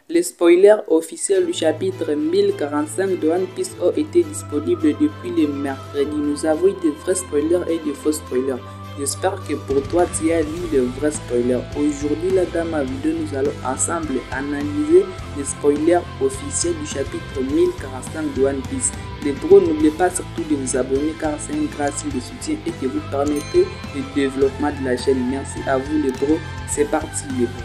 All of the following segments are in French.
Les spoilers officiels du chapitre 1045 de One Piece ont été disponibles depuis le mercredi. Nous avons eu des vrais spoilers et des faux spoilers. J'espère que pour toi tu as lu de vrais spoilers. Aujourd'hui là dans ma vidéo nous allons ensemble analyser les spoilers officiels du chapitre 1045 de One Piece. Les bros, n'oubliez pas surtout de vous abonner car c'est un grand signe de soutien et que vous permettez le développement de la chaîne. Merci à vous les bros, c'est parti les bros.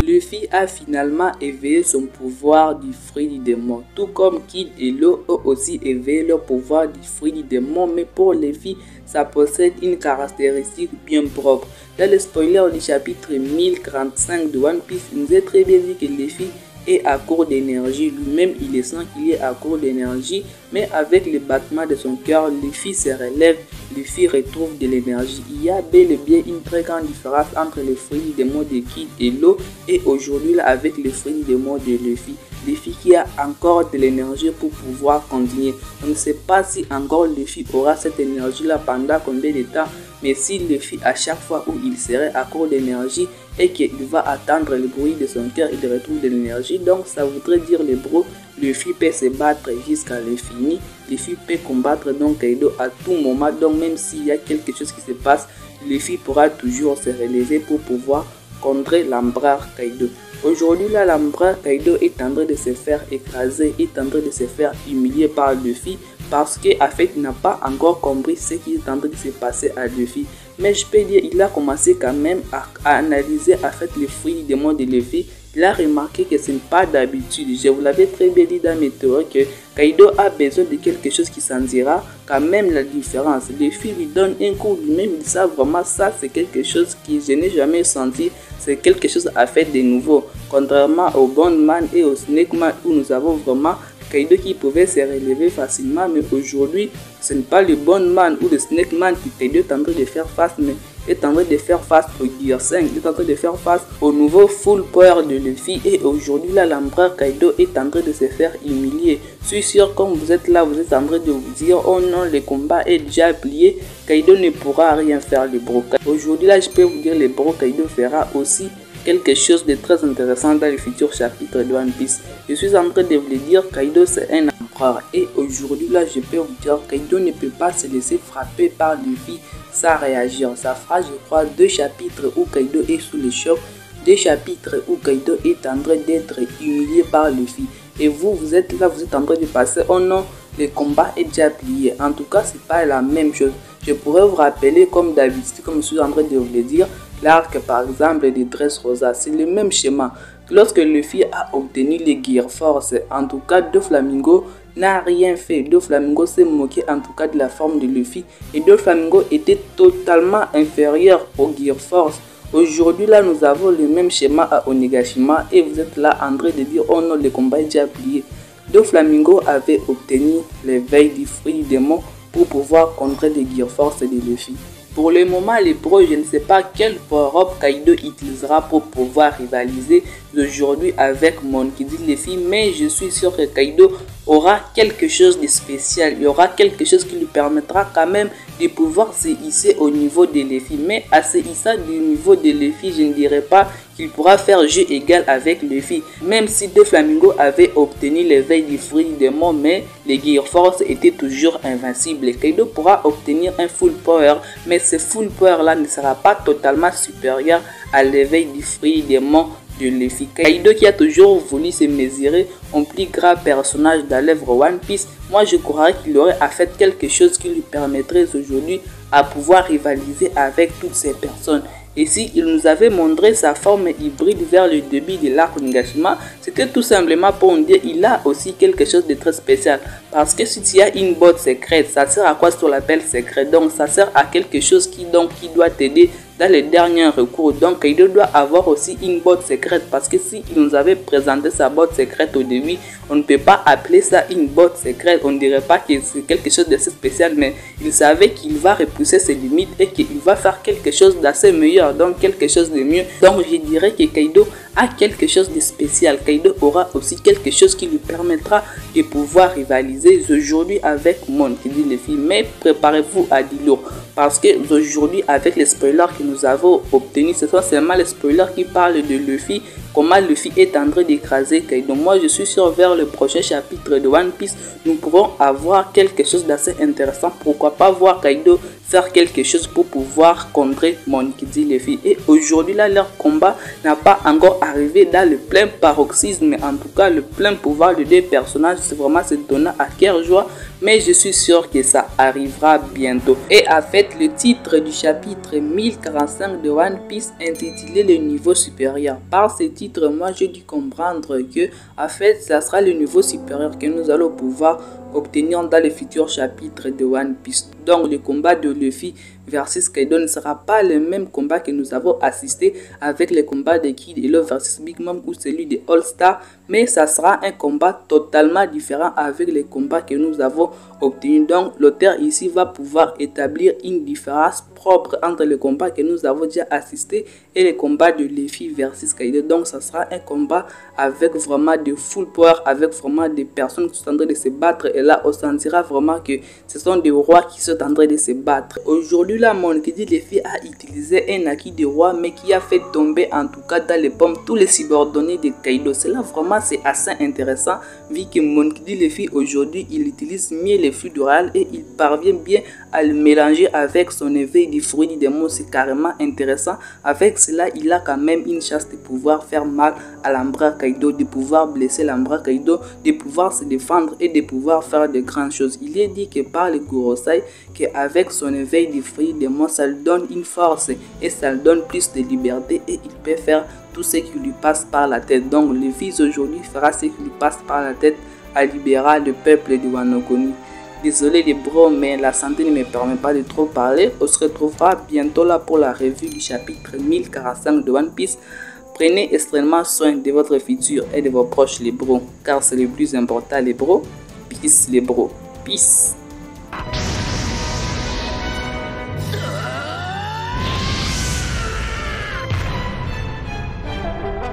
Luffy a finalement éveillé son pouvoir du fruit du démon, tout comme Kid et Law ont aussi éveillé leur pouvoir du fruit du démon, mais pour Luffy, ça possède une caractéristique bien propre. Dans le spoiler du chapitre 1045 de One Piece, il nous est très bien dit que Luffy est à court d'énergie. Lui-même, il sent qu'il est à court d'énergie, mais avec le battement de son cœur, Luffy se relève, Luffy retrouve de l'énergie. Il y a bel et bien une très grande différence entre les fruits du démon de Kid et Law et aujourd'hui avec les fruits du démon de Luffy. Luffy qui a encore de l'énergie pour pouvoir continuer. On ne sait pas si encore Luffy aura cette énergie là pendant combien de temps, mais si Luffy à chaque fois où il serait à court d'énergie et qu'il va attendre le bruit de son cœur, il retrouve de l'énergie. Donc ça voudrait dire les bros, Luffy peut se battre jusqu'à l'infini. Luffy peut combattre donc Kaido à tout moment. Donc même s'il y a quelque chose qui se passe, Luffy pourra toujours se relever pour pouvoir contrer l'Empereur Kaido. Aujourd'hui là, l'Empereur Kaido est en train de se faire écraser, est en train de se faire humilier par Luffy parce qu'en fait il n'a pas encore compris ce qui est en train de se passer à Luffy. Mais je peux dire il a commencé quand même à analyser en fait les fruits du démon de Luffy. Il a remarqué que ce n'est pas d'habitude. Je vous l'avais très bien dit dans mes théories que Kaido a besoin de quelque chose qui s'en dira quand même la différence. Luffy lui donne un coup lui-même, il sait vraiment ça c'est quelque chose que je n'ai jamais senti. C'est quelque chose à faire de nouveau. Contrairement au Bondman et au Snake Man où nous avons vraiment Kaido qui pouvait se relever facilement, mais aujourd'hui ce n'est pas le Bondman ou le Snake Man qui Kaido est en train de faire face, mais est en train de faire face au Gear 5, il est en train de faire face au nouveau full power de Luffy et aujourd'hui là l'Empereur Kaido est en train de se faire humilier. Je suis sûr comme vous êtes là, vous êtes en train de vous dire oh non le combat est déjà plié, Kaido ne pourra rien faire le bro. Aujourd'hui là je peux vous dire le bro Kaido fera aussi quelque chose de très intéressant dans le futur chapitre de One Piece. Je suis en train de vous le dire, Kaido c'est un empereur et aujourd'hui là je peux vous dire Kaido ne peut pas se laisser frapper par Luffy sans réagir. Ça fera je crois 2 chapitres où Kaido est sous le choc, 2 chapitres où Kaido est en train d'être humilié par Luffy et vous êtes là, vous êtes en train de passer oh non le combat est déjà plié. En tout cas c'est pas la même chose. Je pourrais vous rappeler comme d'habitude, comme je suis en train de vous le dire, l'arc par exemple de Dressrosa, c'est le même schéma. Lorsque Luffy a obtenu les Gear Force, en tout cas Doflamingo n'a rien fait. Doflamingo s'est moqué en tout cas de la forme de Luffy et Doflamingo était totalement inférieur au Gear Force. Aujourd'hui là nous avons le même schéma à Onigashima et vous êtes là en train de dire oh non le combat est déjà plié. Doflamingo avait obtenu l'éveil du fruit du démon pour pouvoir contrer les Gear Force de Luffy. Pour le moment les pros, je ne sais pas quel power-up Kaido utilisera pour pouvoir rivaliser aujourd'hui avec Monkey D. Luffy, mais je suis sûr que Kaido aura quelque chose de spécial, il y aura quelque chose qui lui permettra quand même de pouvoir se hisser au niveau de Luffy, mais à se hisser du niveau de Luffy, je ne dirais pas qu'il pourra faire jeu égal avec Luffy, même si Doflamingo avait obtenu l'éveil du fruit du démon, mais les Gear Force étaient toujours invincibles. Kaido pourra obtenir un full power, mais ce full power là ne sera pas totalement supérieur à l'éveil du fruit du démon de Luffy. Kaido qui a toujours voulu se mesurer un plus grand personnage dans l'œuvre One Piece, moi je croirais qu'il aurait fait quelque chose qui lui permettrait aujourd'hui à pouvoir rivaliser avec toutes ces personnes. Et si il nous avait montré sa forme hybride vers le début de l'arc Onigashima, c'était tout simplement pour nous dire qu'il a aussi quelque chose de très spécial. Parce que si tu as une botte secrète, ça sert à quoi si on l'appelle secret? Donc ça sert à quelque chose qui doit t'aider dans les derniers recours. Donc Kaido doit avoir aussi une botte secrète parce que si il nous avait présenté sa botte secrète au début, on ne peut pas appeler ça une botte secrète. On ne dirait pas que c'est quelque chose d'assez spécial, mais il savait qu'il va repousser ses limites et qu'il va faire quelque chose d'assez meilleur, donc quelque chose de mieux. Donc je dirais que Kaido a quelque chose de spécial. Kaido aura aussi quelque chose qui lui permettra de pouvoir rivaliser aujourd'hui avec Monkey D. Luffy. Mais préparez-vous à du lourd, parce que aujourd'hui, avec les spoilers que nous avons obtenus, ce sont seulement les spoilers qui parlent de Luffy, comment Luffy est en train d'écraser Kaido. Moi, je suis sûr vers le prochain chapitre de One Piece, nous pourrons avoir quelque chose d'assez intéressant. Pourquoi pas voir Kaido faire quelque chose pour pouvoir contrer Monkey D. Luffy. Et aujourd'hui, là, leur combat n'a pas encore arrivé dans le plein paroxysme, mais en tout cas, le plein pouvoir de deux personnages, c'est vraiment se donner à cœur joie. Mais je suis sûr que ça arrivera bientôt. Et en fait, le titre du chapitre 1045 de One Piece intitulé le niveau supérieur. Par ce titre, moi, j'ai dû comprendre que, en fait, ça sera le niveau supérieur que nous allons pouvoir obtenir dans le futur chapitre de One Piece. Donc le combat de Luffy versus Kaido ne sera pas le même combat que nous avons assisté avec le combat de Kid Elo versus Big Mom ou celui de All Star, mais ça sera un combat totalement différent avec les combats que nous avons obtenus. Donc l'auteur ici va pouvoir établir une différence propre entre le combat que nous avons déjà assisté et le combat de Luffy versus Kaido. Donc ça sera un combat avec vraiment de full power, avec vraiment des personnes qui sont en train de se battre, et là on sentira vraiment que ce sont des rois qui sont en train de se battre. Aujourd'hui là, Monkey D. Luffy a utilisé un acquis de roi, mais qui a fait tomber en tout cas dans les pommes tous les subordonnés de Kaido. Cela vraiment c'est assez intéressant, vu que Monkey D. Luffy aujourd'hui il utilise mieux les flux royal et il parvient bien à le mélanger avec son éveil du fruit du démon. C'est carrément intéressant. Avec cela, il a quand même une chance de pouvoir faire mal à l'Ambra Kaido, de pouvoir blesser l'Ambra Kaido, de pouvoir se défendre et de pouvoir faire de grandes choses. Il est dit que par le Gorosei, qu'avec son éveil du fruit du démon, ça lui donne une force et ça lui donne plus de liberté, et il peut faire tout ce qui lui passe par la tête. Donc le fils aujourd'hui fera ce qui lui passe par la tête à libérer le peuple de Wano Kuni. Désolé les bros, mais la santé ne me permet pas de trop parler. On se retrouvera bientôt là pour la revue du chapitre 1045 de One Piece. Prenez extrêmement soin de votre futur et de vos proches les bros, car c'est le plus important les bros. Peace les bros. Peace.